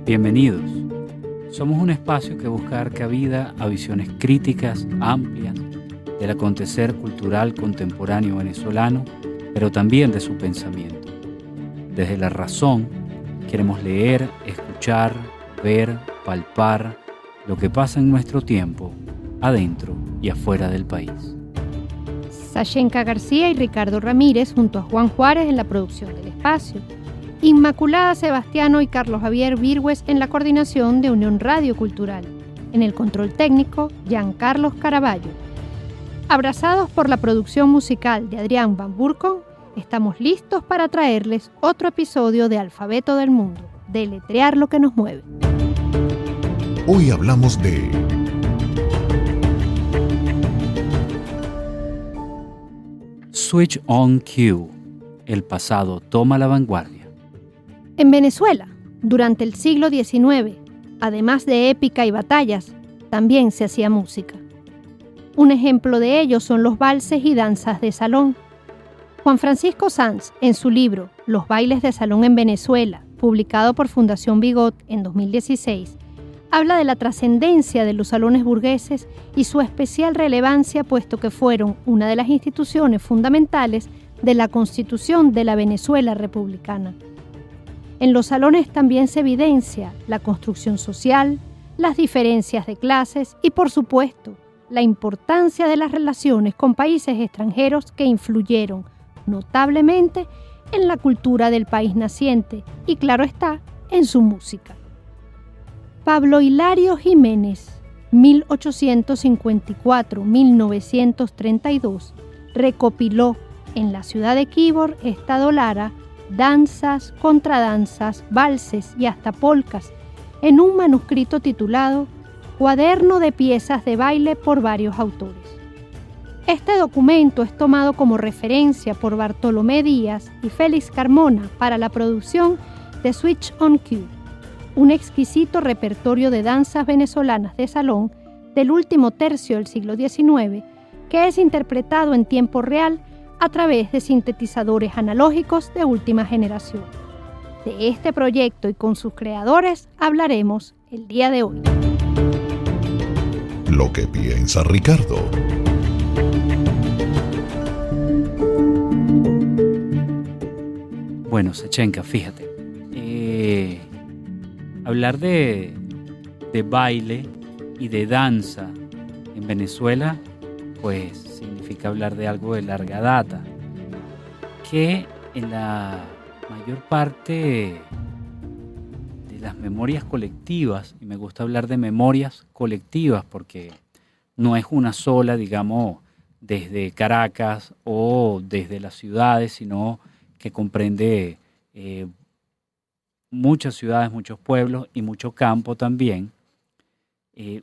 Bienvenidos. Somos un espacio que busca dar cabida a visiones críticas, amplias, del acontecer cultural contemporáneo venezolano, pero también de su pensamiento. Desde la razón, queremos leer, escuchar, ver, palpar lo que pasa en nuestro tiempo, adentro y afuera del país. Sashenka García y Ricardo Ramírez junto a Juan Juárez en la producción del espacio. Inmaculada Sebastiano y Carlos Javier Virgües en la coordinación de Unión Radio Cultural. En el control técnico, Giancarlos Caraballo. Abrazados por la producción musical de Adrián Van Burkon, estamos listos para traerles otro episodio de Alfabeto del Mundo, deletrear lo que nos mueve. Hoy hablamos de Switch on Cue. El pasado toma la vanguardia. En Venezuela, durante el siglo XIX, además de épica y batallas, también se hacía música. Un ejemplo de ello son los valses y danzas de salón. Juan Francisco Sanz, en su libro Los bailes de salón en Venezuela, publicado por Fundación Bigot en 2016, habla de la trascendencia de los salones burgueses y su especial relevancia puesto que fueron una de las instituciones fundamentales de la Constitución de la Venezuela republicana. En los salones también se evidencia la construcción social, las diferencias de clases y, por supuesto, la importancia de las relaciones con países extranjeros que influyeron notablemente en la cultura del país naciente y, claro está, en su música. Pablo Hilario Jiménez, 1854-1932, recopiló en la ciudad de Quíbor, Estado Lara, danzas, contradanzas, valses y hasta polcas, en un manuscrito titulado Cuaderno de piezas de baile por varios autores. Este documento es tomado como referencia por Bartolomé Díaz y Félix Carmona para la producción de Switch on Cue, un exquisito repertorio de danzas venezolanas de salón del último tercio del siglo XIX, que es interpretado en tiempo real a través de sintetizadores analógicos de última generación. De este proyecto y con sus creadores hablaremos el día de hoy. Lo que piensa Ricardo. Bueno, Sashenka, fíjate. Hablar de baile y de danza en Venezuela, pues significa hablar de algo de larga data, que en la mayor parte de las memorias colectivas, y me gusta hablar de memorias colectivas porque no es una sola, digamos, desde Caracas o desde las ciudades, sino que comprende muchas ciudades, muchos pueblos y mucho campo también.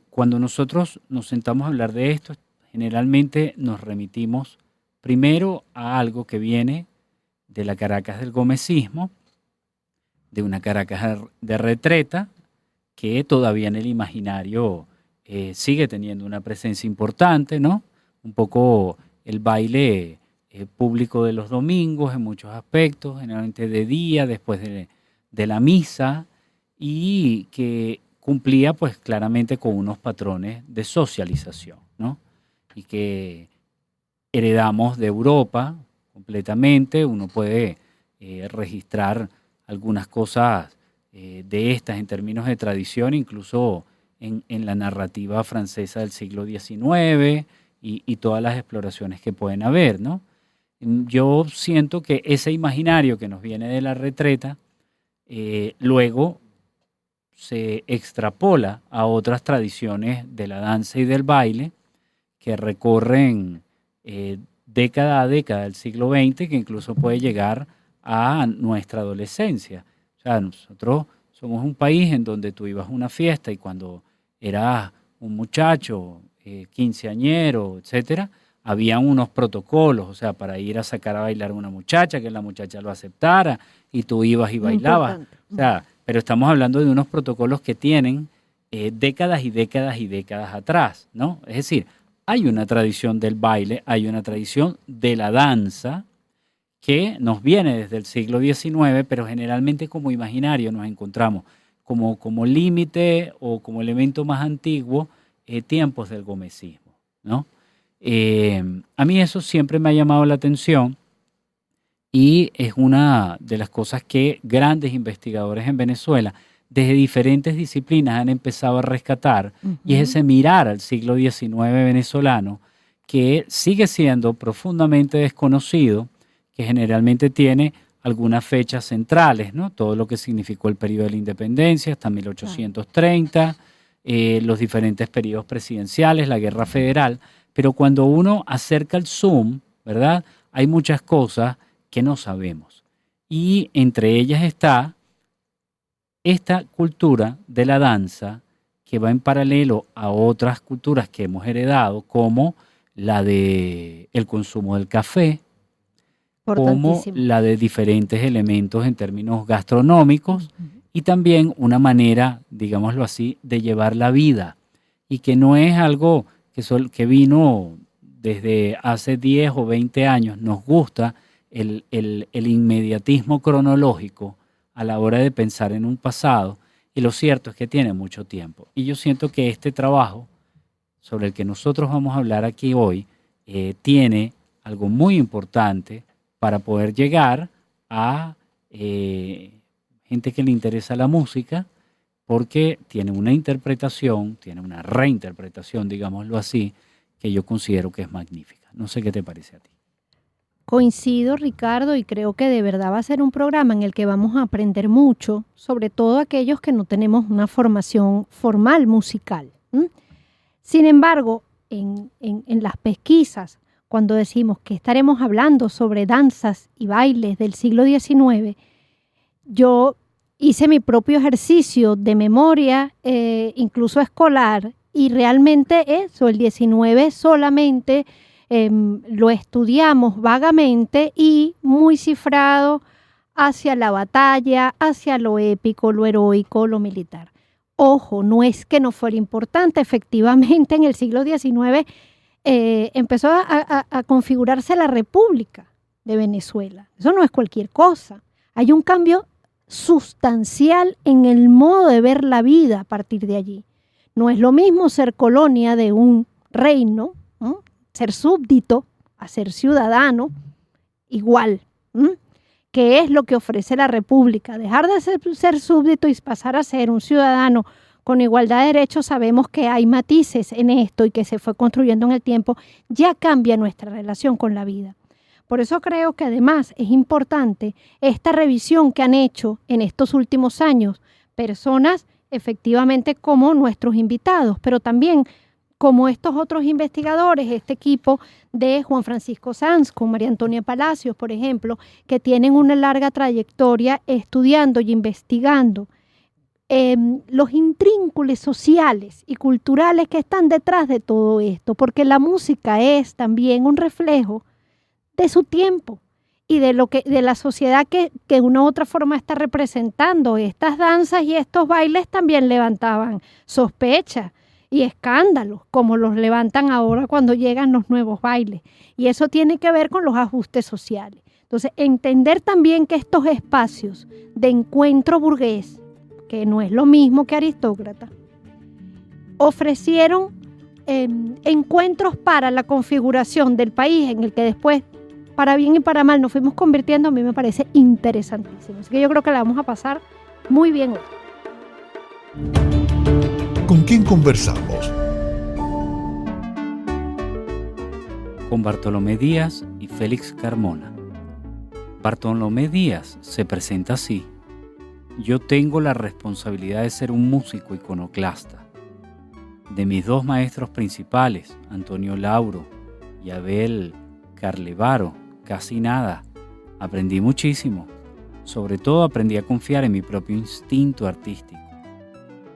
Cuando nosotros nos sentamos a hablar de esto, generalmente nos remitimos primero a algo que viene de la Caracas del gomecismo, de una Caracas de retreta, que todavía en el imaginario sigue teniendo una presencia importante, ¿no? Un poco el baile público de los domingos en muchos aspectos, generalmente de día, después de la misa, y que cumplía pues claramente con unos patrones de socialización, ¿no? Y que heredamos de Europa completamente. Uno puede registrar algunas cosas de estas en términos de tradición, incluso en la narrativa francesa del siglo XIX y todas las exploraciones que pueden haber, ¿no? Yo siento que ese imaginario que nos viene de la retreta luego se extrapola a otras tradiciones de la danza y del baile que recorren década a década del siglo XX, que incluso puede llegar a nuestra adolescencia. O sea, nosotros somos un país en donde tú ibas a una fiesta y cuando eras un muchacho, quinceañero, etcétera, habían unos protocolos, o sea, para ir a sacar a bailar a una muchacha, que la muchacha lo aceptara y tú ibas y bailabas. O sea, pero estamos hablando de unos protocolos que tienen décadas y décadas y décadas atrás, ¿no? Es decir, hay una tradición del baile, hay una tradición de la danza que nos viene desde el siglo XIX, pero generalmente como imaginario nos encontramos como límite o como elemento más antiguo tiempos del gomecismo, ¿no? A mí eso siempre me ha llamado la atención y es una de las cosas que grandes investigadores en Venezuela desde diferentes disciplinas han empezado a rescatar, y es ese mirar al siglo XIX venezolano que sigue siendo profundamente desconocido, que generalmente tiene algunas fechas centrales, ¿no? Todo lo que significó el periodo de la independencia hasta 1830, los diferentes periodos presidenciales, la guerra federal, pero cuando uno acerca el zoom, ¿verdad? Hay muchas cosas que no sabemos, y entre ellas está esta cultura de la danza que va en paralelo a otras culturas que hemos heredado, como la de el consumo del café, como la de diferentes elementos en términos gastronómicos, y también una manera, digámoslo así, de llevar la vida, y que no es algo que vino desde hace 10 o 20 años. Nos gusta el inmediatismo cronológico a la hora de pensar en un pasado, y lo cierto es que tiene mucho tiempo. Y yo siento que este trabajo sobre el que nosotros vamos a hablar aquí hoy tiene algo muy importante para poder llegar a gente que le interesa la música, porque tiene una interpretación, tiene una reinterpretación, digámoslo así, que yo considero que es magnífica. No sé qué te parece a ti. Coincido, Ricardo, y creo que de verdad va a ser un programa en el que vamos a aprender mucho, sobre todo aquellos que no tenemos una formación formal musical. Sin embargo, en las pesquisas, cuando decimos que estaremos hablando sobre danzas y bailes del siglo XIX, yo hice mi propio ejercicio de memoria, incluso escolar, y realmente eso, el XIX solamente lo estudiamos vagamente y muy cifrado hacia la batalla, hacia lo épico, lo heroico, lo militar. Ojo, no es que no fuera importante, efectivamente en el siglo XIX empezó a configurarse la República de Venezuela. Eso no es cualquier cosa. Hay un cambio sustancial en el modo de ver la vida a partir de allí. No es lo mismo ser colonia de un reino, ¿no? Ser súbdito a ser ciudadano, igual. ¿Qué es lo que ofrece la República? Dejar de ser súbdito y pasar a ser un ciudadano con igualdad de derechos. Sabemos que hay matices en esto y que se fue construyendo en el tiempo. Ya cambia nuestra relación con la vida. Por eso creo que además es importante esta revisión que han hecho en estos últimos años personas efectivamente como nuestros invitados, pero también como estos otros investigadores, este equipo de Juan Francisco Sanz, con María Antonia Palacios, por ejemplo, que tienen una larga trayectoria estudiando y investigando los intrínculos sociales y culturales que están detrás de todo esto, porque la música es también un reflejo de su tiempo y de la sociedad que de una u otra forma está representando. Estas danzas y estos bailes también levantaban sospechas y escándalos, como los levantan ahora cuando llegan los nuevos bailes. Y eso tiene que ver con los ajustes sociales. Entonces, entender también que estos espacios de encuentro burgués, que no es lo mismo que aristócrata, ofrecieron encuentros para la configuración del país en el que después, para bien y para mal, nos fuimos convirtiendo. A mí me parece interesantísimo. Así que yo creo que la vamos a pasar muy bien hoy. ¿Con quién conversamos? Con Bartolomé Díaz y Félix Carmona. Bartolomé Díaz se presenta así: yo tengo la responsabilidad de ser un músico iconoclasta. De mis dos maestros principales, Antonio Lauro y Abel Carlevaro, casi nada. Aprendí muchísimo. Sobre todo aprendí a confiar en mi propio instinto artístico.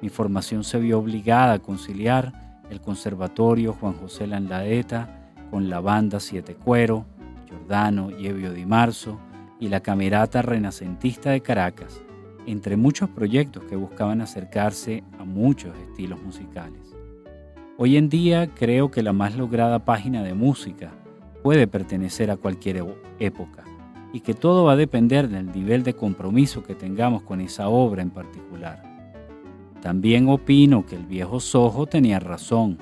Mi formación se vio obligada a conciliar el Conservatorio Juan José Landaeta con la Banda Siete Cuero, Giordano y Evio Di Marzo y la Camerata Renacentista de Caracas, entre muchos proyectos que buscaban acercarse a muchos estilos musicales. Hoy en día creo que la más lograda página de música puede pertenecer a cualquier época, y que todo va a depender del nivel de compromiso que tengamos con esa obra en particular. También opino que el viejo Sojo tenía razón.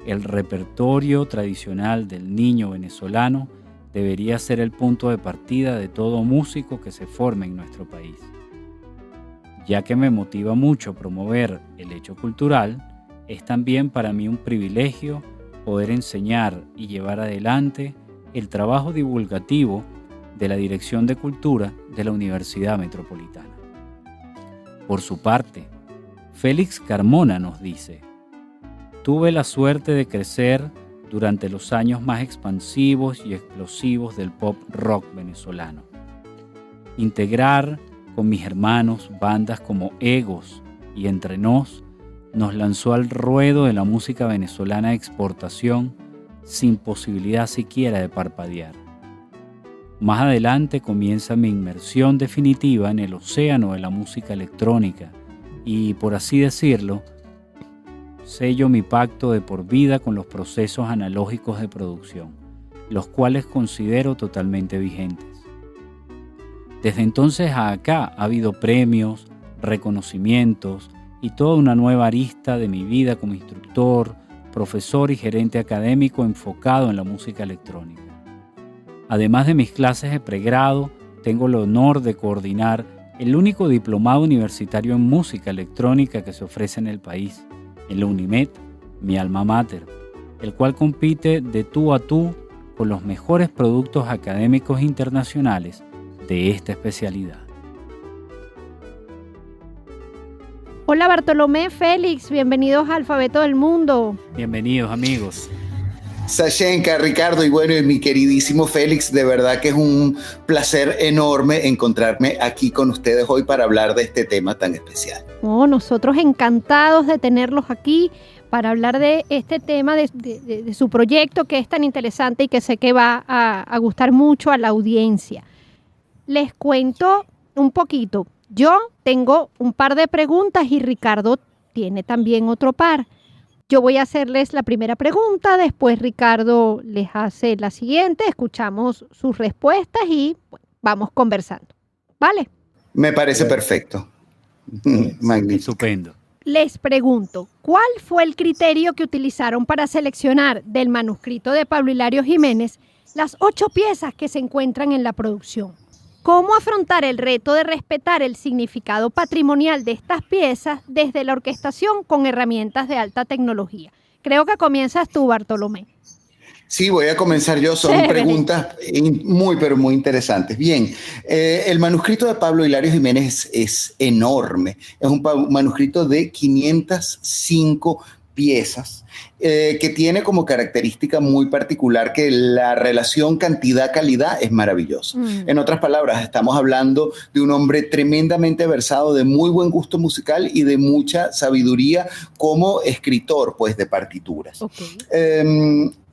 El repertorio tradicional del niño venezolano debería ser el punto de partida de todo músico que se forme en nuestro país. Ya que me motiva mucho promover el hecho cultural, es también para mí un privilegio poder enseñar y llevar adelante el trabajo divulgativo de la Dirección de Cultura de la Universidad Metropolitana. Por su parte, Félix Carmona nos dice: tuve la suerte de crecer durante los años más expansivos y explosivos del pop rock venezolano. Integrar con mis hermanos bandas como Egos y Entre Nos lanzó al ruedo de la música venezolana de exportación sin posibilidad siquiera de parpadear. Más adelante comienza mi inmersión definitiva en el océano de la música electrónica y, por así decirlo, sello mi pacto de por vida con los procesos analógicos de producción, los cuales considero totalmente vigentes. Desde entonces a acá ha habido premios, reconocimientos y toda una nueva arista de mi vida como instructor, profesor y gerente académico enfocado en la música electrónica. Además de mis clases de pregrado, tengo el honor de coordinar el único diplomado universitario en música electrónica que se ofrece en el país, en la UNIMED, mi alma mater, el cual compite de tú a tú con los mejores productos académicos internacionales de esta especialidad. Hola Bartolomé, Félix, bienvenidos a Alfabeto del Mundo. Bienvenidos amigos. Sashenka, Ricardo y bueno, y mi queridísimo Félix, de verdad que es un placer enorme encontrarme aquí con ustedes hoy para hablar de este tema tan especial. Oh, nosotros encantados de tenerlos aquí para hablar de este tema, de su proyecto que es tan interesante y que sé que va a gustar mucho a la audiencia. Les cuento un poquito. Yo tengo un par de preguntas y Ricardo tiene también otro par. Yo voy a hacerles la primera pregunta, después Ricardo les hace la siguiente, escuchamos sus respuestas y bueno, vamos conversando. ¿Vale? Me parece perfecto. Magnífico. Estupendo. Les pregunto, ¿cuál fue el criterio que utilizaron para seleccionar del manuscrito de Pablo Hilario Jiménez las 8 piezas que se encuentran en la producción? ¿Cómo afrontar el reto de respetar el significado patrimonial de estas piezas desde la orquestación con herramientas de alta tecnología? Creo que comienzas tú, Bartolomé. Sí, voy a comenzar yo. Son preguntas muy, pero muy interesantes. Bien, el manuscrito de Pablo Hilario Jiménez es enorme. Es un manuscrito de 505 piezas que tiene como característica muy particular que la relación cantidad-calidad es maravillosa. En otras palabras, estamos hablando de un hombre tremendamente versado, de muy buen gusto musical y de mucha sabiduría como escritor, pues, de partituras. Okay.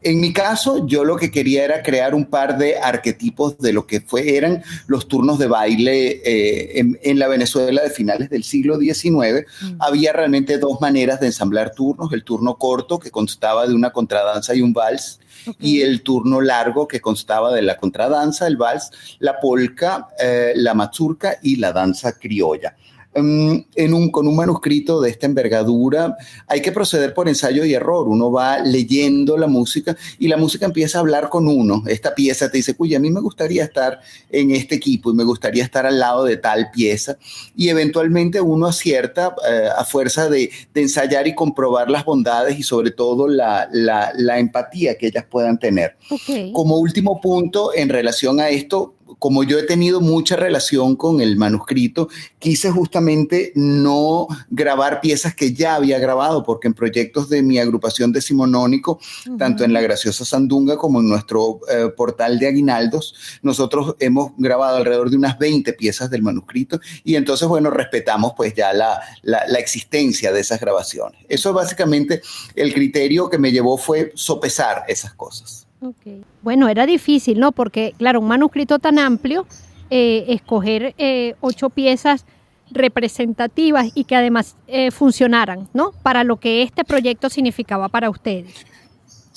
En mi caso, yo lo que quería era crear un par de arquetipos de lo que eran los turnos de baile en la Venezuela de finales del siglo XIX. Había realmente 2 maneras de ensamblar turnos: el turno corto, que constaba de una contradanza y un vals, y el turno largo, que constaba de la contradanza, el vals, la polka, la mazurca y la danza criolla. Con un manuscrito de esta envergadura hay que proceder por ensayo y error. Uno va leyendo la música y la música empieza a hablar con uno. Esta pieza te dice, uy, a mí me gustaría estar en este equipo y me gustaría estar al lado de tal pieza, y eventualmente uno acierta a fuerza de ensayar y comprobar las bondades y sobre todo la empatía que ellas puedan tener. Okay. Como último punto en relación a esto, como yo he tenido mucha relación con el manuscrito, quise justamente no grabar piezas que ya había grabado, porque en proyectos de mi agrupación decimonónico, tanto en La Graciosa Sandunga como en nuestro portal de Aguinaldos, nosotros hemos grabado alrededor de unas 20 piezas del manuscrito, y entonces, bueno, respetamos pues ya la existencia de esas grabaciones. Eso básicamente el criterio que me llevó fue sopesar esas cosas. Okay. Bueno, era difícil, ¿no? Porque, claro, un manuscrito tan amplio, escoger 8 piezas representativas y que además funcionaran, ¿no? Para lo que este proyecto significaba para ustedes.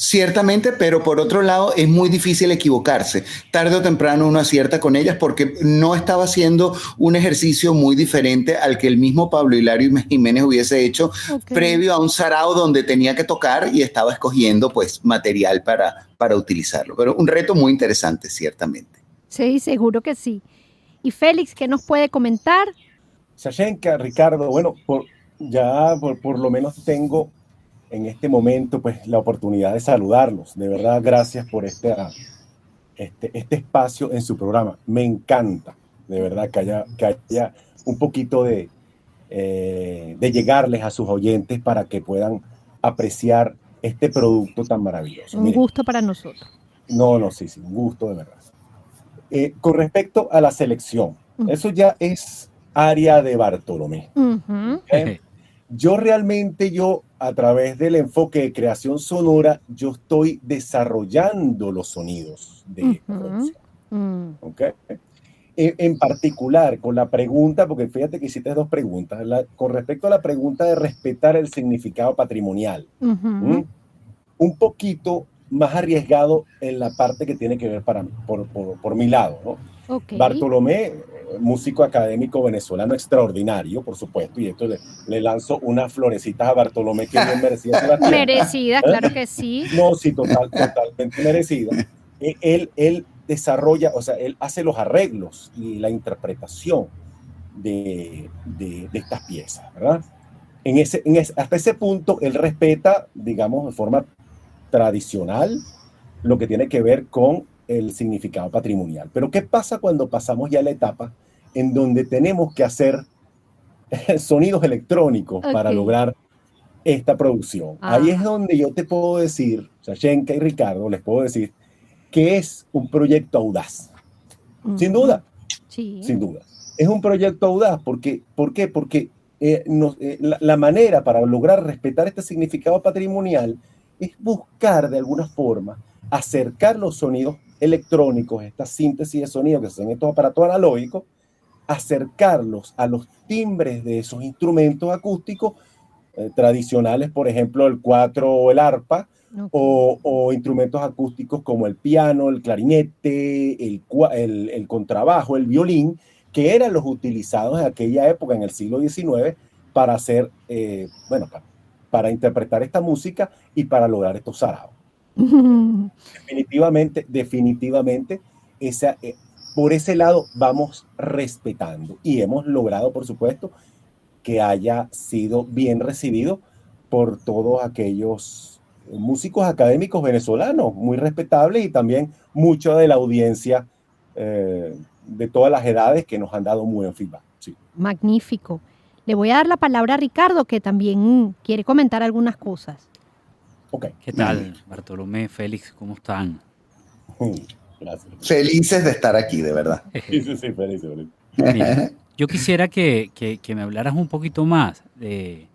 Ciertamente, pero por otro lado es muy difícil equivocarse. Tarde o temprano uno acierta con ellas porque no estaba haciendo un ejercicio muy diferente al que el mismo Pablo Hilario Jiménez hubiese hecho previo a un sarao donde tenía que tocar y estaba escogiendo pues material para utilizarlo. Pero un reto muy interesante, ciertamente. Sí, seguro que sí. Y Félix, ¿qué nos puede comentar? Sashenka, Ricardo, bueno, por lo menos tengo en este momento pues la oportunidad de saludarlos. De verdad, gracias por este espacio en su programa. Me encanta, de verdad, que haya un poquito de llegarles a sus oyentes para que puedan apreciar este producto tan maravilloso. Un gusto para nosotros. Sí, un gusto de verdad. Con respecto a la selección, eso ya es área de Bartolomé. ¿Okay? Yo a través del enfoque de creación sonora, yo estoy desarrollando los sonidos de esta producción. ¿Okay? En particular, con la pregunta, porque fíjate que hiciste dos preguntas, con respecto a la pregunta de respetar el significado patrimonial, un poquito más arriesgado en la parte que tiene que ver por mi lado, ¿no? Okay. Bartolomé, músico académico venezolano extraordinario, por supuesto, y esto le lanzo unas florecitas a Bartolomé que bien merecida. Merecida, claro que sí. No, sí, totalmente merecida. Él desarrolla, o sea, él hace los arreglos y la interpretación de estas piezas, ¿verdad? Hasta ese punto, él respeta, digamos, de forma tradicional lo que tiene que ver con el significado patrimonial. Pero ¿qué pasa cuando pasamos ya a la etapa en donde tenemos que hacer sonidos electrónicos para lograr esta producción? Ahí es donde yo te puedo decir, Sashenka y Ricardo, les puedo decir que es un proyecto audaz. Sin duda. Sí. Sin duda. Es un proyecto audaz. ¿Por qué? Porque la manera para lograr respetar este significado patrimonial es buscar de alguna forma acercar los sonidos electrónicos, esta síntesis de sonido que se hacen en estos aparatos analógicos, acercarlos a los timbres de esos instrumentos acústicos tradicionales, por ejemplo, el cuatro o el arpa, o instrumentos acústicos como el piano, el clarinete, el contrabajo, el violín, que eran los utilizados en aquella época, en el siglo XIX, para hacer, para interpretar esta música y para lograr estos saraos. Definitivamente, por ese lado vamos respetando y hemos logrado, por supuesto, que haya sido bien recibido por todos aquellos músicos académicos venezolanos, muy respetables, y también mucha de la audiencia de todas las edades que nos han dado muy buen feedback. Sí. Magnífico. Le voy a dar la palabra a Ricardo, que también quiere comentar algunas cosas. Okay. ¿Qué tal, Bartolomé, Félix? ¿Cómo están? Gracias. Felices de estar aquí, de verdad. Sí, feliz. Mira, yo quisiera que me hablaras un poquito más de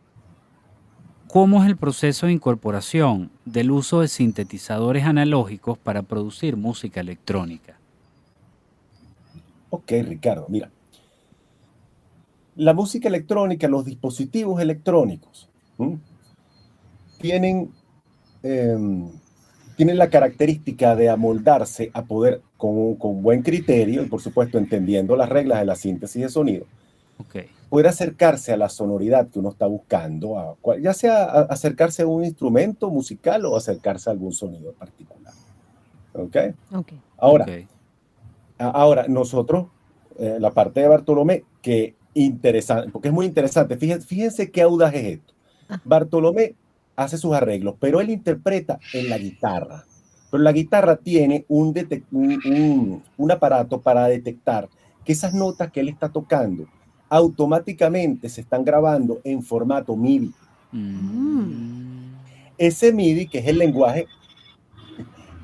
cómo es el proceso de incorporación del uso de sintetizadores analógicos para producir música electrónica. Ok, Ricardo, mira. La música electrónica, los dispositivos electrónicos, tienen la característica de amoldarse a poder, con buen criterio y por supuesto entendiendo las reglas de la síntesis de sonido, poder acercarse a la sonoridad que uno está buscando, ya sea acercarse a un instrumento musical o acercarse a algún sonido particular. Ahora nosotros, la parte de Bartolomé, que interesante, porque es muy interesante, fíjense qué audaz es esto. Bartolomé hace sus arreglos, pero él interpreta en la guitarra. Pero la guitarra tiene un aparato para detectar que esas notas que él está tocando automáticamente se están grabando en formato MIDI. Ese MIDI, que es el lenguaje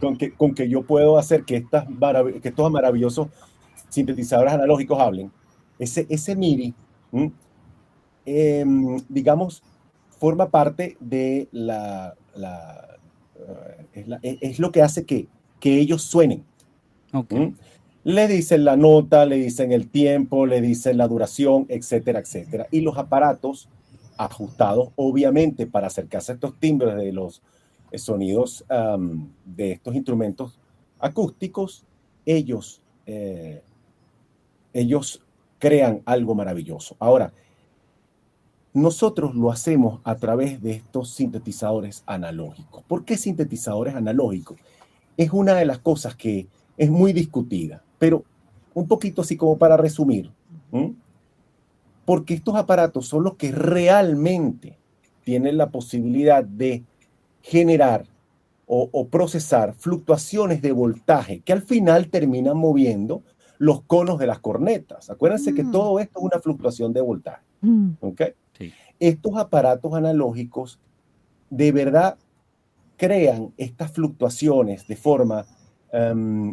con que yo puedo hacer que estos maravillosos sintetizadores analógicos hablen, ese MIDI, digamos, forma parte de es lo que hace que ellos suenen. Le dicen la nota, le dicen el tiempo, le dicen la duración, etcétera, etcétera. Y los aparatos ajustados, obviamente, para acercarse a estos timbres sonidos de estos instrumentos acústicos, ellos crean algo maravilloso. Ahora, nosotros lo hacemos a través de estos sintetizadores analógicos. ¿Por qué sintetizadores analógicos? Es una de las cosas que es muy discutida, pero un poquito así como para resumir, porque estos aparatos son los que realmente tienen la posibilidad de generar o procesar fluctuaciones de voltaje que al final terminan moviendo los conos de las cornetas. Acuérdense que todo esto es una fluctuación de voltaje. ¿Okay? Sí. Estos aparatos analógicos de verdad crean estas fluctuaciones de forma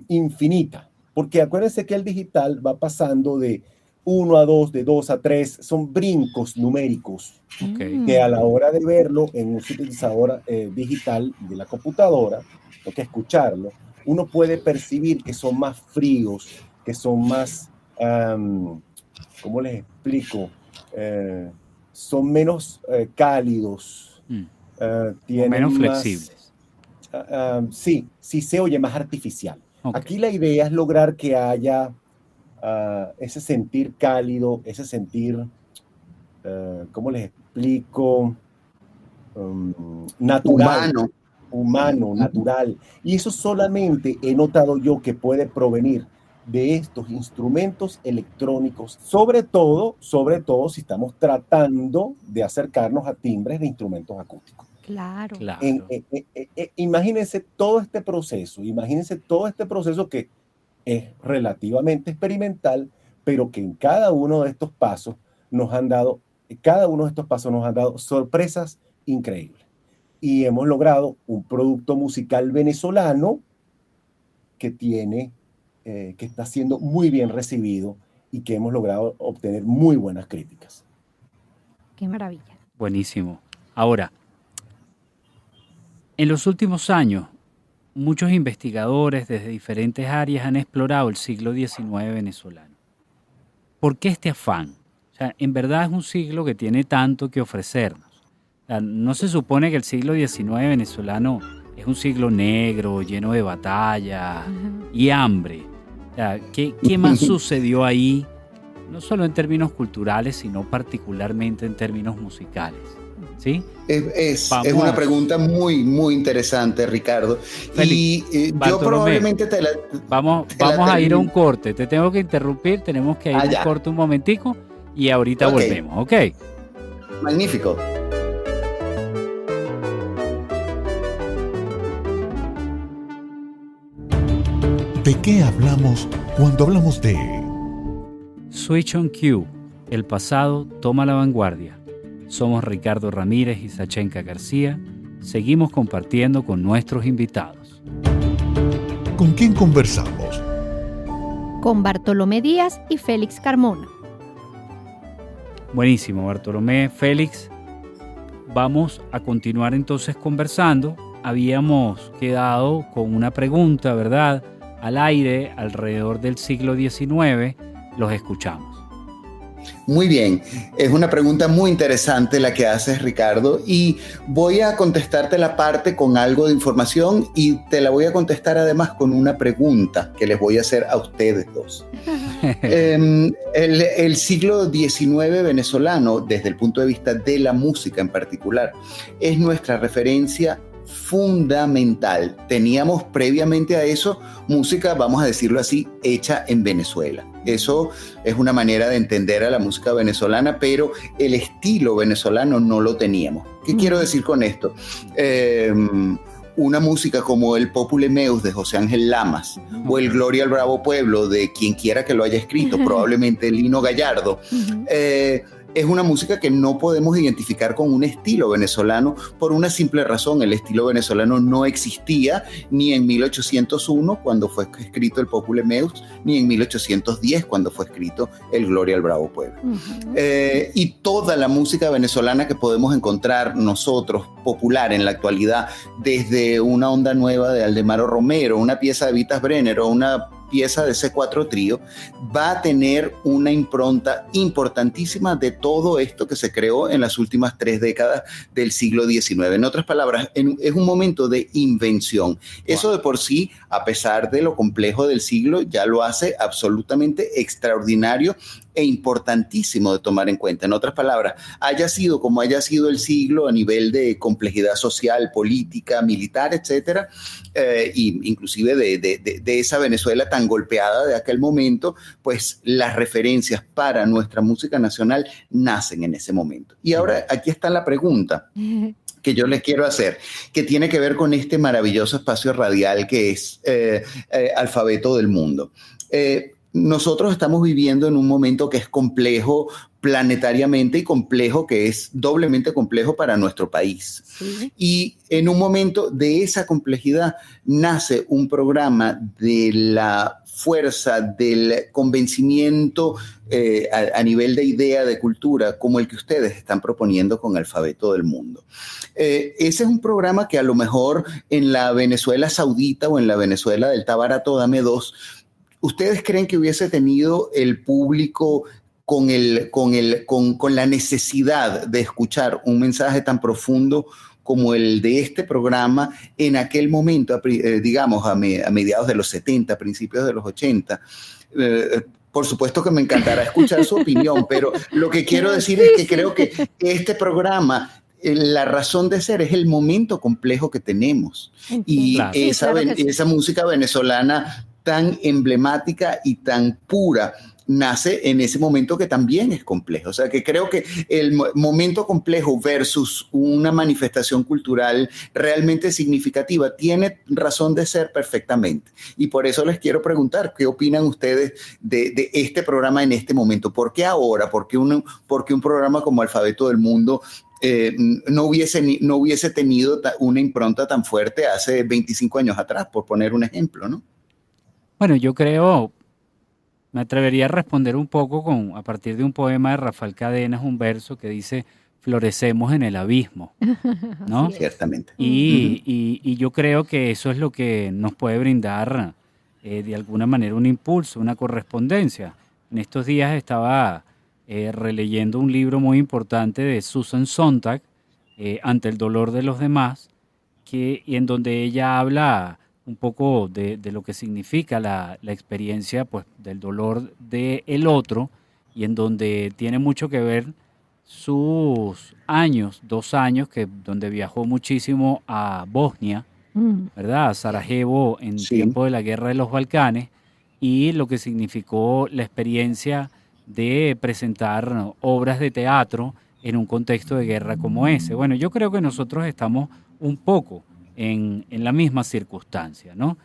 infinita, porque acuérdense que el digital va pasando de 1 a 2, de 2 a 3, son brincos numéricos que a la hora de verlo en un sintetizador digital de la computadora, o que escucharlo, uno puede percibir que son más fríos, que son más, ¿cómo les explico? Son menos cálidos, tienen menos más, flexibles. Sí, se oye más artificial. Okay. Aquí la idea es lograr que haya ese sentir cálido, ese sentir, ¿cómo les explico? Natural. Humano, natural. Y eso solamente he notado yo que puede provenir de estos instrumentos electrónicos, sobre todo si estamos tratando de acercarnos a timbres de instrumentos acústicos. Claro. Imagínense todo este proceso que es relativamente experimental, pero que en cada uno de estos pasos nos han dado sorpresas increíbles. Y hemos logrado un producto musical venezolano que está siendo muy bien recibido y que hemos logrado obtener muy buenas críticas. Qué maravilla. Buenísimo. Ahora, en los últimos años, muchos investigadores desde diferentes áreas han explorado el siglo XIX venezolano. ¿Por qué este afán? O sea, en verdad es un siglo que tiene tanto que ofrecernos. O sea, no se supone que el siglo XIX venezolano es un siglo negro, lleno de batalla y hambre. O sea, ¿qué más sucedió ahí? No solo en términos culturales, sino particularmente en términos musicales. ¿Sí? Es una pregunta muy, muy interesante, Ricardo. Félix, y yo probablemente te la Vamos a ir a un corte. Te tengo que interrumpir. Tenemos que ir a un corte un momentico y ahorita volvemos. ¿Ok? Magnífico. ¿De qué hablamos cuando hablamos de Switch on Cue? El pasado toma la vanguardia. Somos Ricardo Ramírez y Sachenka García. Seguimos compartiendo con nuestros invitados. ¿Con quién conversamos? Con Bartolomé Díaz y Félix Carmona. Buenísimo, Bartolomé, Félix. Vamos a continuar entonces conversando. Habíamos quedado con una pregunta, ¿verdad?, al aire alrededor del siglo XIX. Los escuchamos. Muy bien, es una pregunta muy interesante la que haces, Ricardo, y voy a contestarte la parte con algo de información y te la voy a contestar además con una pregunta que les voy a hacer a ustedes dos. El siglo XIX venezolano, desde el punto de vista de la música en particular, es nuestra referencia fundamental. Teníamos previamente a eso música, vamos a decirlo así, hecha en Venezuela. Eso es una manera de entender a la música venezolana, pero el estilo venezolano no lo teníamos. ¿Qué quiero decir con esto? Una música como el Popule Meus de José Ángel Lamas o el Gloria al Bravo Pueblo de quien quiera que lo haya escrito, probablemente Lino Gallardo, es una música que no podemos identificar con un estilo venezolano por una simple razón. El estilo venezolano no existía ni en 1801 cuando fue escrito el Popule Meus, ni en 1810 cuando fue escrito el Gloria al Bravo Pueblo. Y toda la música venezolana que podemos encontrar nosotros popular en la actualidad, desde una onda nueva de Aldemaro Romero, una pieza de Vitas Brenner o una pieza de C4 Trío va a tener una impronta importantísima de todo esto que se creó en las últimas 3 décadas del siglo XIX. En otras palabras, es un momento de invención. Wow. Eso de por sí, a pesar de lo complejo del siglo, ya lo hace absolutamente extraordinario e importantísimo de tomar en cuenta. En otras palabras, haya sido como haya sido el siglo a nivel de complejidad social, política, militar, etcétera, inclusive de esa Venezuela tan golpeada de aquel momento, pues las referencias para nuestra música nacional nacen en ese momento. Y ahora aquí está la pregunta que yo les quiero hacer, que tiene que ver con este maravilloso espacio radial que es Alfabeto del Mundo. Nosotros estamos viviendo en un momento que es complejo planetariamente y complejo, que es doblemente complejo para nuestro país. Sí. Y en un momento de esa complejidad nace un programa de la fuerza del convencimiento a nivel de idea, de cultura, como el que ustedes están proponiendo con Alfabeto del Mundo. Ese es un programa que a lo mejor en la Venezuela Saudita o en la Venezuela del Tabarato Dame Dos, ¿ustedes creen que hubiese tenido el público con la necesidad de escuchar un mensaje tan profundo como el de este programa en aquel momento, digamos, a mediados de los 70, principios de los 80? Por supuesto que me encantará escuchar su opinión, pero lo que quiero decir es que creo que este programa, la razón de ser es el momento complejo que tenemos. Y claro, esa música venezolana tan emblemática y tan pura nace en ese momento que también es complejo. O sea, que creo que el momento complejo versus una manifestación cultural realmente significativa tiene razón de ser perfectamente. Y por eso les quiero preguntar, ¿qué opinan ustedes de este programa en este momento? ¿Por qué ahora? ¿Por qué un programa como Alfabeto del Mundo no hubiese tenido una impronta tan fuerte hace 25 años atrás, por poner un ejemplo, ¿no? Bueno, yo creo, me atrevería a responder un poco a partir de un poema de Rafael Cadenas, un verso que dice: florecemos en el abismo, ¿no? Ciertamente. Y yo creo que eso es lo que nos puede brindar de alguna manera un impulso, una correspondencia. En estos días estaba releyendo un libro muy importante de Susan Sontag, Ante el dolor de los demás, y en donde ella habla un poco de lo que significa la experiencia, pues, del dolor del otro, y en donde tiene mucho que ver sus años, 2 años, donde viajó muchísimo a Bosnia, ¿verdad? A Sarajevo en tiempo de la guerra de los Balcanes, y lo que significó la experiencia de presentar obras de teatro en un contexto de guerra como ese. Bueno, yo creo que nosotros estamos un poco en la misma circunstancia, ¿no?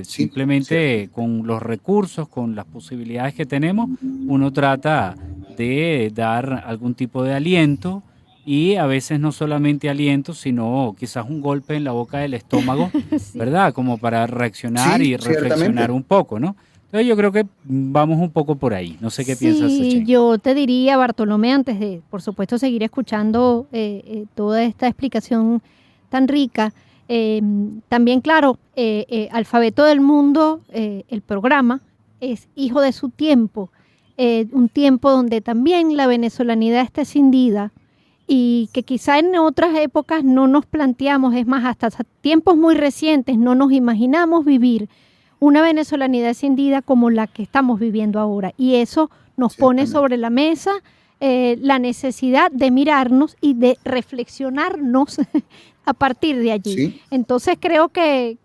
Simplemente con los recursos, con las posibilidades que tenemos, uno trata de dar algún tipo de aliento, y a veces no solamente aliento, sino quizás un golpe en la boca del estómago, ¿verdad? Como para reaccionar y reflexionar un poco, ¿no? Entonces yo creo que vamos un poco por ahí. No sé qué piensas, Shein. Sí, yo te diría, Bartolomé, antes de, por supuesto, seguir escuchando toda esta explicación tan rica, también, claro, Alfabeto del Mundo, el programa, es hijo de su tiempo, un tiempo donde también la venezolanidad está escindida y que quizá en otras épocas no nos planteamos, es más, hasta tiempos muy recientes no nos imaginamos vivir una venezolanidad escindida como la que estamos viviendo ahora, y eso nos pone sobre la mesa la necesidad de mirarnos y de reflexionarnos a partir de allí. Sí. Entonces creo que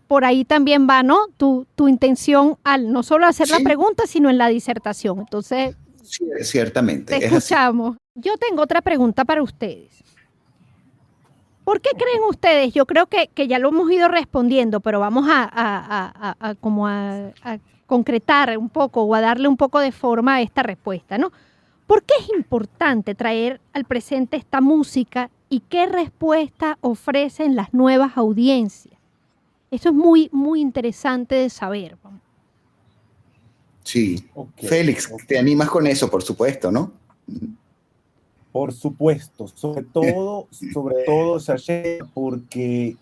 por ahí también va, ¿no? Tu intención al no solo hacer la pregunta, sino en la disertación. Entonces, sí, ciertamente. Te escuchamos. Yo tengo otra pregunta para ustedes. ¿Por qué creen ustedes? Yo creo que ya lo hemos ido respondiendo, pero vamos a concretar un poco o a darle un poco de forma a esta respuesta, ¿no? ¿Por qué es importante traer al presente esta música y qué respuesta ofrecen las nuevas audiencias? Eso es muy, muy interesante de saber. Sí. Félix, te animas con eso, por supuesto, ¿no? Por supuesto, sobre todo, Sasha, porque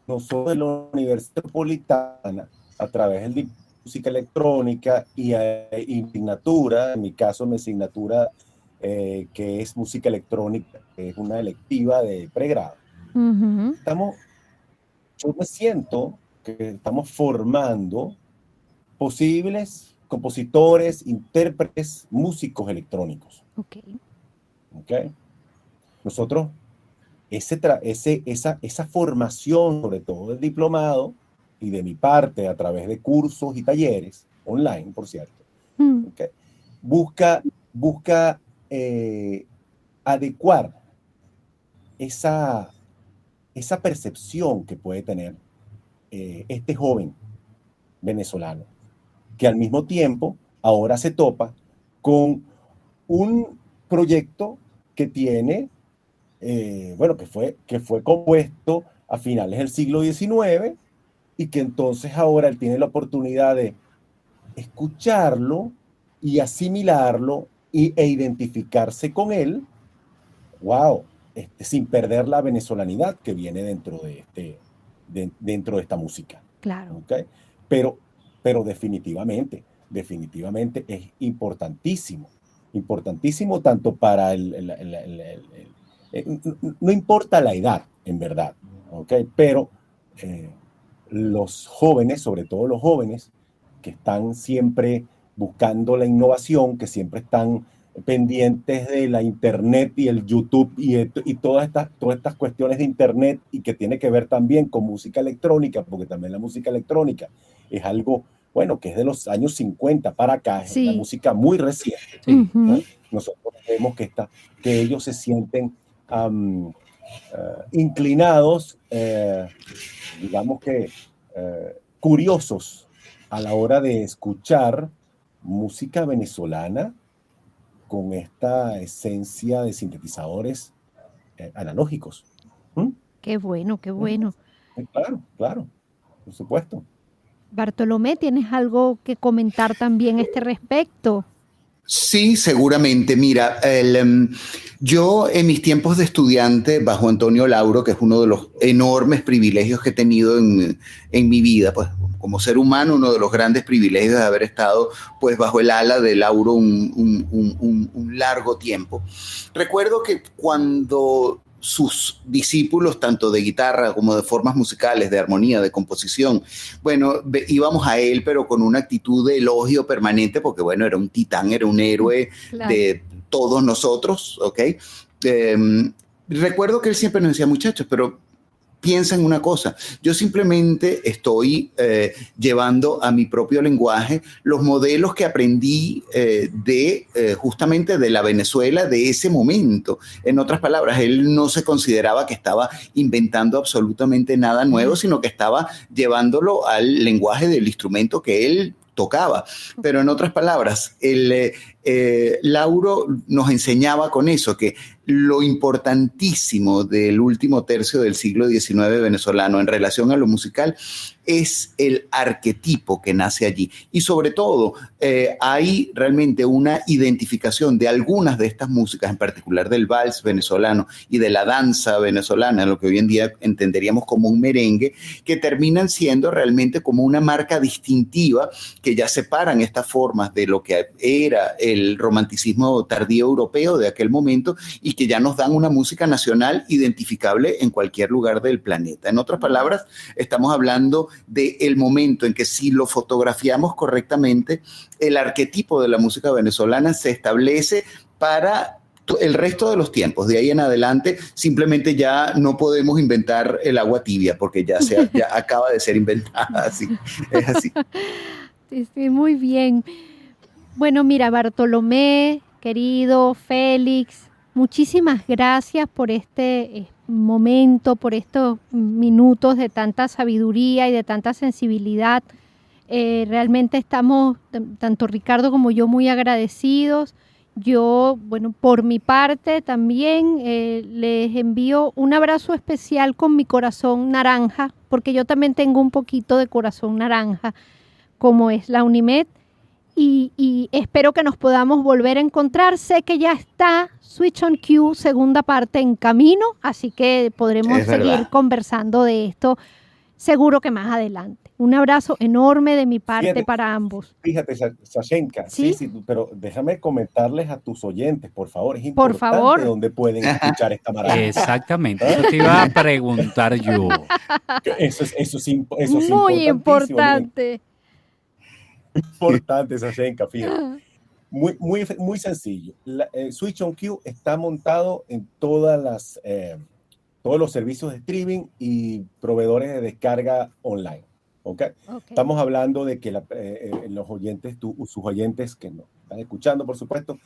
nosotros de la Universidad Metropolitana a través de música electrónica y asignatura, en mi caso mi asignatura que es música electrónica, que es una electiva de pregrado. Ujú. Yo me siento que estamos formando posibles compositores, intérpretes, músicos electrónicos. Ok. ¿Okay? Nosotros, esa formación, sobre todo del diplomado, y de mi parte a través de cursos y talleres, online, por cierto, ¿okay? busca adecuar esa percepción que puede tener este joven venezolano, que al mismo tiempo ahora se topa con un proyecto que tiene, que fue compuesto a finales del siglo XIX y que entonces ahora él tiene la oportunidad de escucharlo y asimilarlo e identificarse con él, sin perder la venezolanidad que viene dentro de esta música. Claro. ¿Okay? Pero definitivamente es importantísimo tanto para no importa la edad, en verdad, ¿okay? Pero los jóvenes, sobre todo los jóvenes, que están siempre buscando la innovación, que siempre están pendientes de la internet y el YouTube y todas estas cuestiones de internet, y que tiene que ver también con música electrónica, porque también la música electrónica es algo, que es de los años 50 para acá, Sí. es una música muy reciente. Sí. ¿No? Nosotros vemos que ellos se sienten inclinados, digamos que curiosos a la hora de escuchar música venezolana con esta esencia de sintetizadores analógicos. Qué bueno, qué bueno. Claro, por supuesto. Bartolomé, ¿tienes algo que comentar también a este respecto? Sí, seguramente. Mira, yo en mis tiempos de estudiante bajo Antonio Lauro, que es uno de los enormes privilegios que he tenido en mi vida, pues como ser humano, uno de los grandes privilegios de haber estado pues bajo el ala de Lauro un largo tiempo. Recuerdo que cuando sus discípulos, tanto de guitarra como de formas musicales, de armonía, de composición, íbamos a él, pero con una actitud de elogio permanente, porque era un titán, era un héroe de todos nosotros, ¿ok? Recuerdo que él siempre nos decía, muchachos, pero piensa en una cosa, yo simplemente estoy llevando a mi propio lenguaje los modelos que aprendí justamente de la Venezuela de ese momento. En otras palabras, él no se consideraba que estaba inventando absolutamente nada nuevo, sino que estaba llevándolo al lenguaje del instrumento que él tocaba. Pero en otras palabras, Lauro nos enseñaba con eso, que lo importantísimo del último tercio del siglo XIX venezolano en relación a lo musical es el arquetipo que nace allí. Y sobre todo, hay realmente una identificación de algunas de estas músicas, en particular del vals venezolano y de la danza venezolana, lo que hoy en día entenderíamos como un merengue, que terminan siendo realmente como una marca distintiva que ya separan estas formas de lo que era el romanticismo tardío europeo de aquel momento y que ya nos dan una música nacional identificable en cualquier lugar del planeta. En otras palabras, estamos hablando del momento en que, si lo fotografiamos correctamente, el arquetipo de la música venezolana se establece para el resto de los tiempos. De ahí en adelante simplemente ya no podemos inventar el agua tibia, porque ya acaba de ser inventada. Así, es así. Sí, muy bien. Bueno, mira, Bartolomé, querido Félix, muchísimas gracias por este momento, por estos minutos de tanta sabiduría y de tanta sensibilidad. Realmente estamos, tanto Ricardo como yo, muy agradecidos. Yo, por mi parte también les envío un abrazo especial con mi corazón naranja, porque yo también tengo un poquito de corazón naranja, como es la Unimed. Y espero que nos podamos volver a encontrar. Sé que ya está Switch on Cue, segunda parte, en camino, así que podremos seguir conversando de esto seguro que más adelante. Un abrazo enorme de mi parte Fíjate, para ambos. Fíjate, Sashenka, ¿Sí? sí, pero déjame comentarles a tus oyentes, por favor, es Por importante favor. dónde pueden escuchar esta maravilla. Exactamente, eso te iba a preguntar yo. Eso es Muy importante. importante. Sashenka, fíjate. Muy sencillo. Switch on Q está montado en todos los servicios de streaming y proveedores de descarga online. ¿Okay? Estamos hablando de que los oyentes, sus oyentes que nos están escuchando, por supuesto,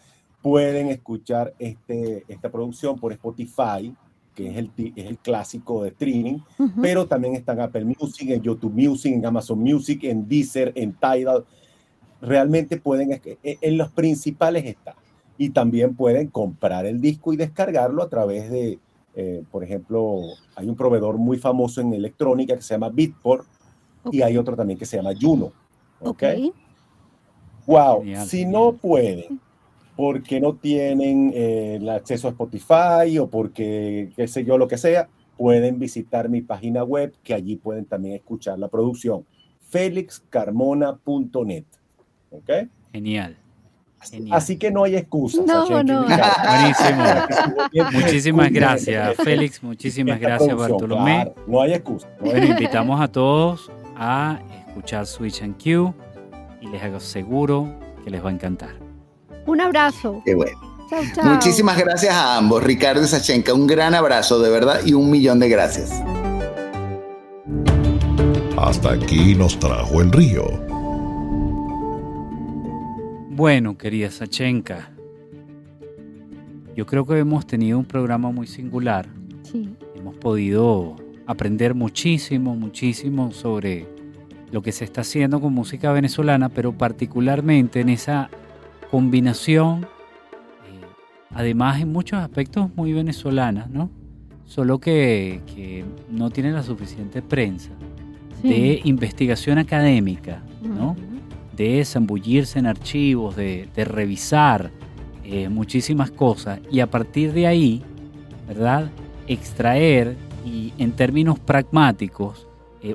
pueden escuchar esta producción por Spotify, que es el clásico de streaming, pero también está en Apple Music, en YouTube Music, en Amazon Music, en Deezer, en Tidal. Realmente en los principales está. Y también pueden comprar el disco y descargarlo a través de, por ejemplo, hay un proveedor muy famoso en electrónica que se llama Beatport, y hay otro también que se llama Juno. ¿Okay? Wow, Genial, si genial. no pueden, porque no tienen el acceso a Spotify o porque, qué sé yo, lo que sea, pueden visitar mi página web, que allí pueden también escuchar la producción, felixcarmona.net. ¿Okay? Genial. Genial. Así que no hay excusa. No. Buenísimo. Muchísimas gracias, Félix. Muchísimas gracias, Bartolomé. Claro, no hay excusa. Bueno, invitamos a todos a escuchar Switch and Q y les aseguro que les va a encantar. Un abrazo. Qué bueno. Chao, chao. Muchísimas gracias a ambos, Ricardo y Sashenka. Un gran abrazo, de verdad, y 1.000.000 de gracias. Hasta aquí nos trajo el río. Bueno, querida Sashenka, yo creo que hemos tenido un programa muy singular. Sí. Hemos podido aprender muchísimo sobre lo que se está haciendo con música venezolana, pero particularmente en esa combinación, además en muchos aspectos muy venezolanas, ¿no? Solo que no tiene la suficiente prensa, de investigación académica, ¿no? De zambullirse en archivos, de revisar muchísimas cosas y a partir de ahí, ¿verdad? Extraer y en términos pragmáticos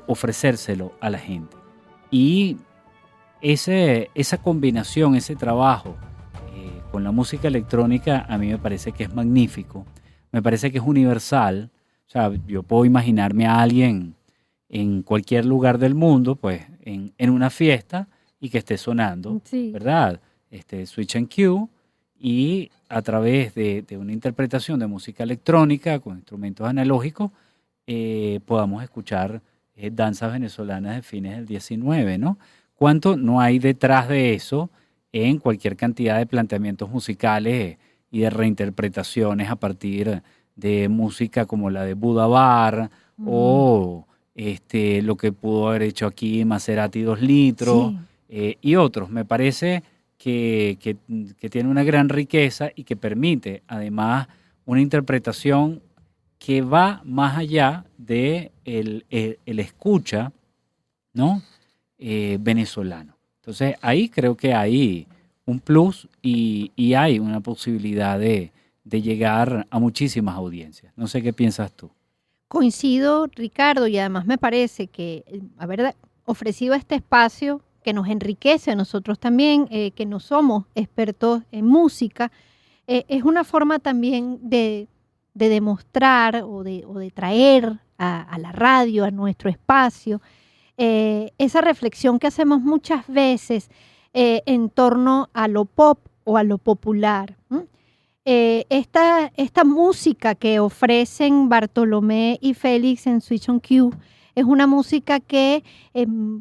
ofrecérselo a la gente. Y esa combinación, ese trabajo con la música electrónica a mí me parece que es magnífico, me parece que es universal. O sea, yo puedo imaginarme a alguien en cualquier lugar del mundo, pues en una fiesta y que esté sonando, Sí. ¿verdad? Switch and Q, y a través de una interpretación de música electrónica con instrumentos analógicos podamos escuchar danzas venezolanas de fines del 19, ¿no? ¿Cuánto no hay detrás de eso en cualquier cantidad de planteamientos musicales y de reinterpretaciones a partir de música como la de Buda Bar o lo que pudo haber hecho aquí Maserati 2 litros y otros? Me parece que tiene una gran riqueza y que permite además una interpretación que va más allá de el escucha, ¿no? Venezolano. Entonces ahí creo que hay un plus y hay una posibilidad de llegar a muchísimas audiencias. No sé qué piensas tú. Coincido, Ricardo, y además me parece que haber ofrecido este espacio que nos enriquece a nosotros también, que no somos expertos en música, es una forma también de demostrar o de traer a la radio, a nuestro espacio, esa reflexión que hacemos muchas veces en torno a lo pop o a lo popular. Esta música que ofrecen Bartolomé y Félix en Switch on Q es una música que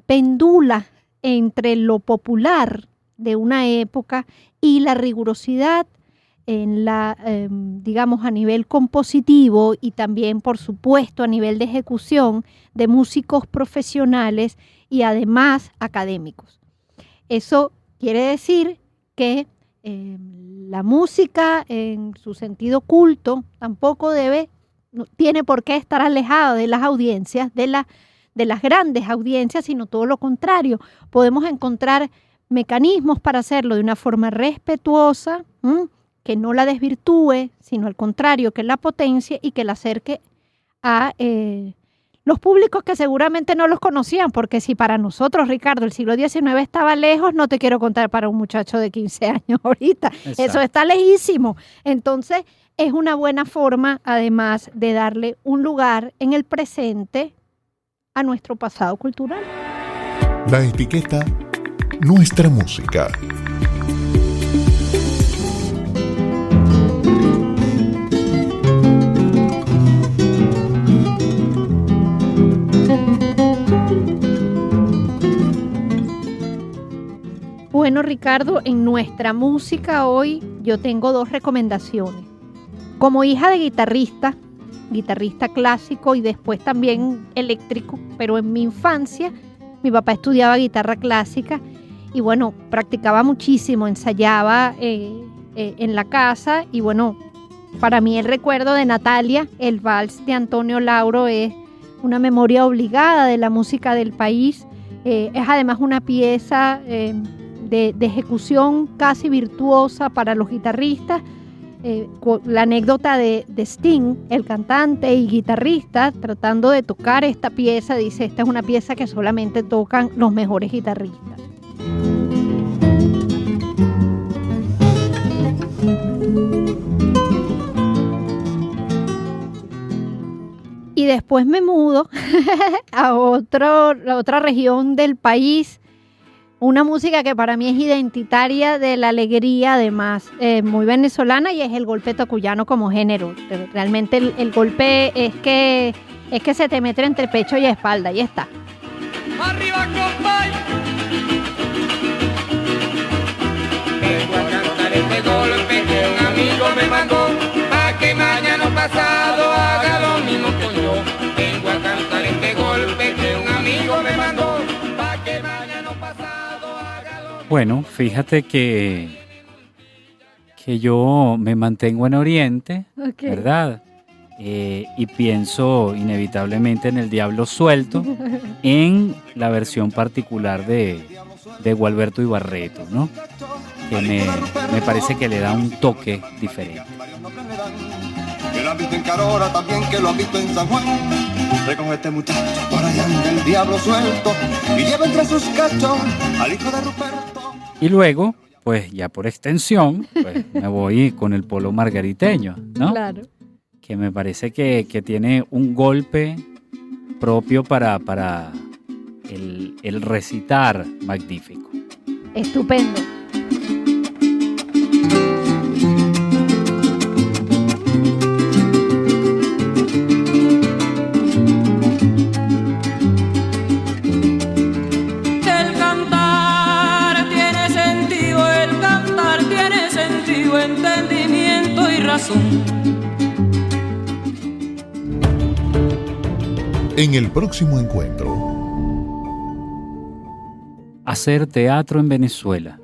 pendula entre lo popular de una época y la rigurosidad en digamos, a nivel compositivo y también, por supuesto, a nivel de ejecución de músicos profesionales y además académicos. Eso quiere decir que la música en su sentido culto tampoco tiene por qué estar alejada de las audiencias, de las grandes audiencias, sino todo lo contrario. Podemos encontrar mecanismos para hacerlo de una forma respetuosa, que no la desvirtúe, sino al contrario, que la potencie y que la acerque a los públicos que seguramente no los conocían, porque si para nosotros, Ricardo, el siglo XIX estaba lejos, no te quiero contar para un muchacho de 15 años ahorita. Exacto. Eso está lejísimo. Entonces, es una buena forma, además, de darle un lugar en el presente a nuestro pasado cultural. La etiqueta Nuestra Música. Bueno, Ricardo, en nuestra música hoy yo tengo 2 recomendaciones. Como hija de guitarrista clásico y después también eléctrico, pero en mi infancia mi papá estudiaba guitarra clásica y bueno, practicaba muchísimo, ensayaba en la casa y bueno, para mí el recuerdo de Natalia, el vals de Antonio Lauro, es una memoria obligada de la música del país. Es además una pieza de ejecución casi virtuosa para los guitarristas. La anécdota de Sting, el cantante y guitarrista, tratando de tocar esta pieza, dice, esta es una pieza que solamente tocan los mejores guitarristas. Y después me mudo a la otra región del país. Una música que para mí es identitaria de la alegría, además muy venezolana, y es el golpe tocuyano como género. Realmente el golpe es que se te mete entre pecho y espalda, y está. ¡Arriba, compay! Vengo a cantar este golpe que un amigo me mandó, pa' que mañana pasado haga lo mismo con yo. Vengo a cantar este golpe que un amigo me mandó, pa' que mañana pasado haga lo mismo. Bueno, fíjate que yo me mantengo en Oriente, Okay. ¿verdad? Y pienso inevitablemente en El Diablo Suelto, en la versión particular de Gualberto Ibarreto, ¿no? Que me parece que le da un toque diferente. Que lo han visto en Carora, también que lo han visto en San Juan. Recoge este muchacho por allá del Diablo Suelto y lleva entre sus cachos al hijo de Ruperto. Y luego, pues ya por extensión, pues me voy con el polo margariteño, ¿no? Claro. Que me parece que tiene un golpe propio para el recitar magnífico. Estupendo. El cantar tiene sentido, entendimiento y razón. En el próximo encuentro, Hacer teatro en Venezuela.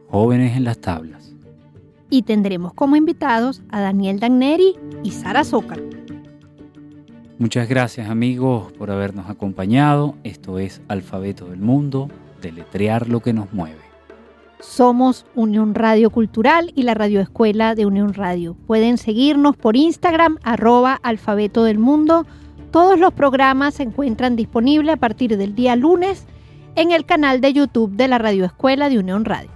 Jóvenes en las tablas. Y tendremos como invitados a Daniel Dagneri y Sara Zócar. Muchas gracias, amigos, por habernos acompañado. Esto es Alfabeto del Mundo, deletrear lo que nos mueve. Somos Unión Radio Cultural y la radioescuela de Unión Radio. Pueden seguirnos por Instagram, @Alfabeto del Mundo. Todos los programas se encuentran disponibles a partir del día lunes en el canal de YouTube de la radioescuela de Unión Radio.